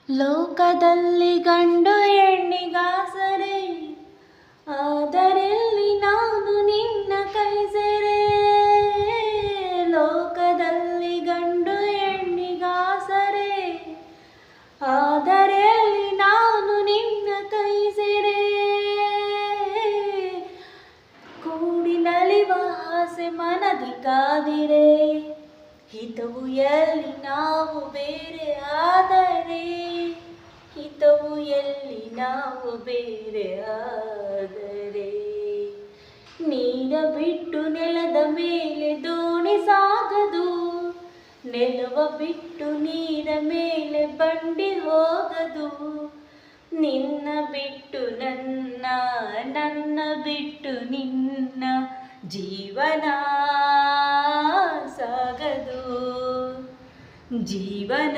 ಲೋಕದಲ್ಲಿ ಗಂಡು ಹೆಣ್ಣಿಗಾಸರೆ, ಆದರೆಲ್ಲಿ ನಾನು ನಿನ್ನ ಕೈ ಸೆರೆ. ಲೋಕದಲ್ಲಿ ಗಂಡು ಹೆಣ್ಣಿಗಾಸರೆ, ಆದರೆಲ್ಲಿ ನಾನು ನಿನ್ನ ಕೈ ಸೆರೆ. ಕೂಡಿ ನಲಿವ ಆಸೆ ಮನದಿ ಕಾದಿರೆ, ಹಿತವು ಎಲ್ಲಿ ನಾವು ಬೇರೆ ಆದರೆ, ಹಿತವು ಎಲ್ಲಿ ನಾವು ಬೇರೆ ಆದರೆ. ನೀರ ಬಿಟ್ಟು ನೆಲದ ಮೇಲೆ ದೋಣಿ ಸಾಗದು, ನೆಲವ ಬಿಟ್ಟು ನೀರ ಮೇಲೆ ಬಂಡಿ ಹೋಗದು. ನಿನ್ನ ಬಿಟ್ಟು ನನ್ನ, ನನ್ನ ಬಿಟ್ಟು ನಿನ್ನ ಜೀವನ ಸಾಗದು, ಜೀವನ